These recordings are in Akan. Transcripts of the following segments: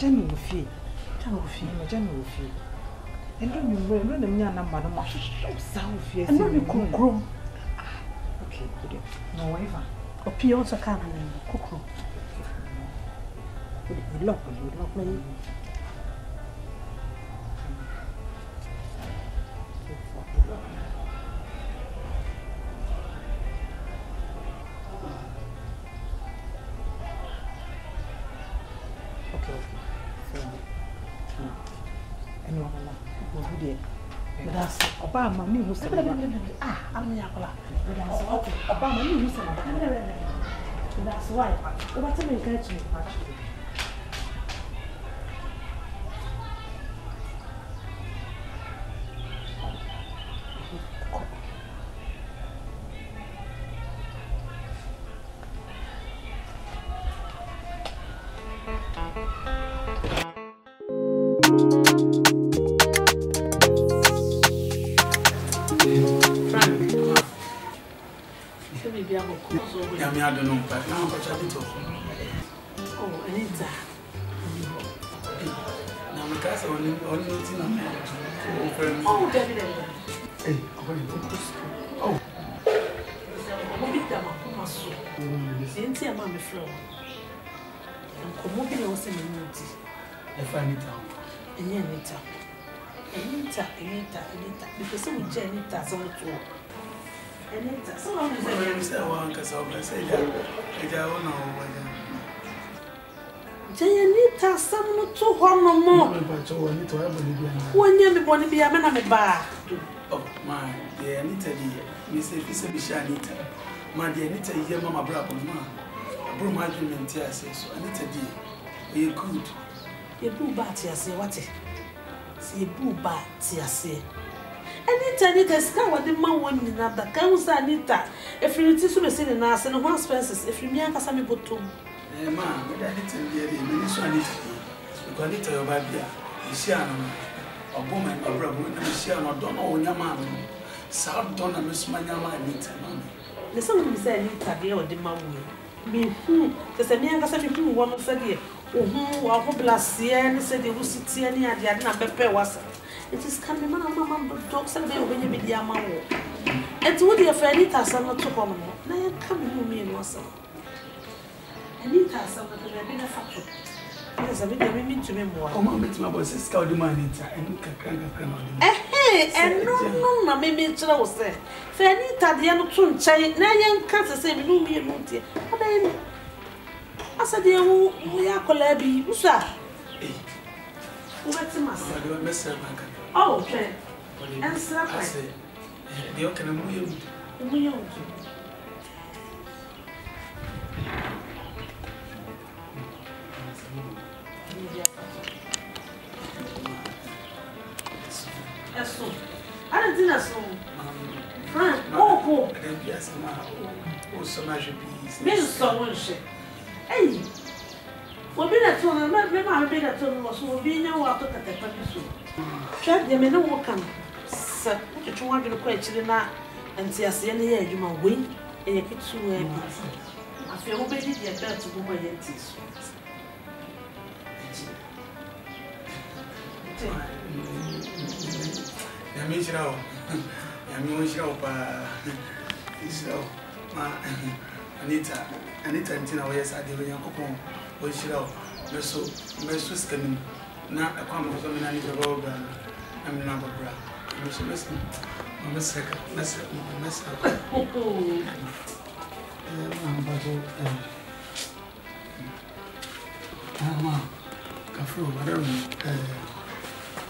Majani ufi. Majani ufi. And don't you remember the man number no more? Sound fierce. And you cook. Okay, good. No waiver. A pure also can cook. You lock me. Obama, me who said, I'm Yakola. Obama, me who said, that's why. What's the catch me? I don't know, but now I'm going to oh, Anita. Now, my cousin only meeting on oh, David. Hey, oh, Since I'm on the floor, I'm coming also in the movie. I find it out. And Anita, because some Janita, some of the Anita, so long as I want to say, Janita, some two one more. When you're going to be a man of a bar. Oh, my dear Anita, Miss Anita, my dear Anita, your mamma, brother, ma. A broom argument, yes, so Anita, dear, you good. You boo bat, yes, what it? See, boo bat, yes, Anita, scout what the man wanted in that counts Anita. If you teach me sitting us and one expenses, if you mean Cassami put to. Ma'am, I didn't hear the minister. Because Anita, your baby, is a woman, a brother, and she don't know your man. South Donna, Miss Manama, Anita, mammy. The son said Anita, dear, or the man will. There's a near Cassami who woman said, oh, I hope last year and said they will sit here near the other pair was. It is coming, Mamma, dogs and they will be the amount. And to the affair, Anita, some not to come. Now I'm coming to me and was. Anita, some of the benefactor. Yes, I mean to me more. Oh, Mamma, my boss is called the Anita, and look at hey, and no, maybe it's all say. Anita, the other two, Chay, now young cats say, no, me and Monty. I said, we are collabi, Usa. What's the master? Oh, okay. And slap I say, you can move. I don't think that's so. Oh, yes, oh, so much peace. Miss so much. Hey. Well, be that one, remember, be that one was so being no water at the purpose. Try them in a walk. Sir, what you want to question now and see us any year you might win and you get so heavy. I feel obeyed your belt to go my teeth. I mean, you know, Anita, and Tina, yes, I did when you're going. We should have so scanning. Now, I come with some Anita Road. I'm not a bra. We should listen. I'm a second. Mess up.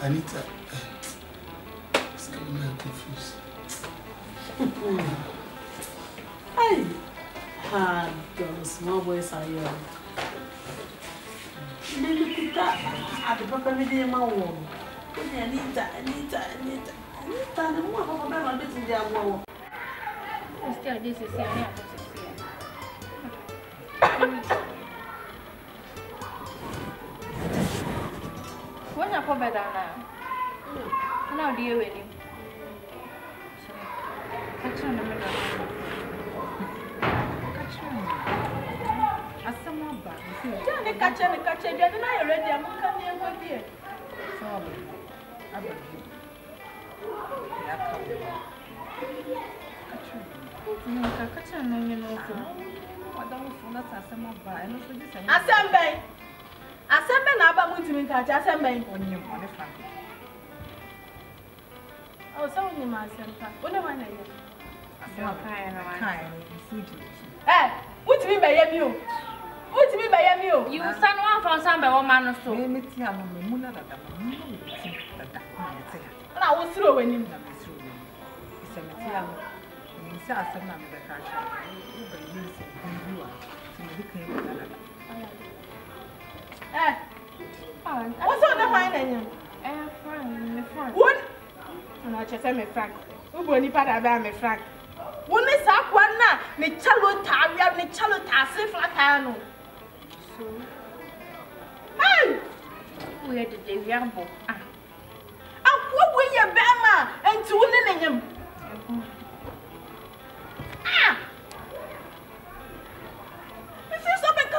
Anita. I'm confused. Hey, those small boys are young. Maybe put that at the proper medium. Anita, and more of a bit in their wall. Still, this is your when I come back now, how do you win him? Catch on the middle. Catch on. As someone back. Johnny catch and catch and you're not ready. I'm coming and go here. So, I will be. Assemble na ba mu ntimi ka cha assemble Onyem one fan. Oh so onyem asempa one one na ye Kai na kai food. Utimi be ye mi o Utimi be ye mi o You san one from some be one man so Me ti am me mu na dada mu na ti dada na ti na wo siro wani na me siro we ise me ti am ni se asem na me be ka cha u be ni se bi wa ti me kan yi dada what's on the fine name friend me friend What? Na che se me frank ubo ni pada ba me frank woni sa kwa na me chalo ta wia me chalo ta se flata no so hey we had the yambo akwa we ye be ma enti woni ne nyam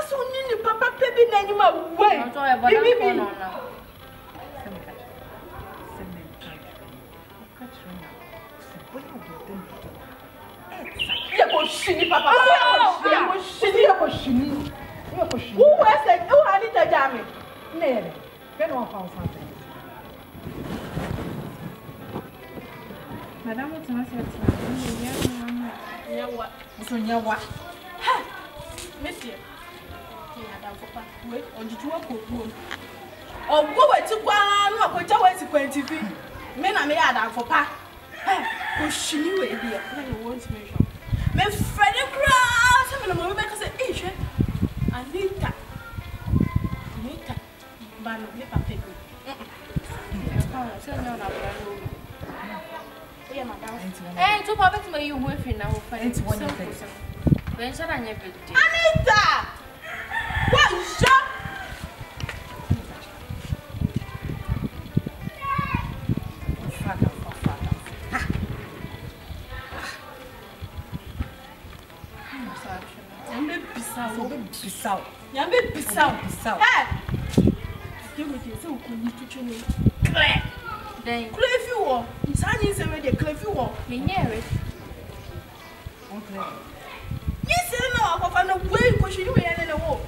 So ni papa pebi na nyima we bibi no ye ko shini papa ye ko shini who was like who ani ta jame Nere ke no fa fa Madame tu m'as fait nyawa so nyawa monsieur wait ojujuwa ko buo ogwo weti kwa no akoja weti kwanti fi me na me ya da fopa ko shini we bia na you want me show me frede grass me na mo be ka say hwe Anita ba no le papa ko so no na brando yeah madam tu papa tu me you ho fi na ho fa it's one thing when shall I never do Anita what is up Yambe pisau. You will say we could to you. Clear. Then Clear if you want. Insani say we dey clear if you want. me near it You say no, I no way ko shi we ene na wo.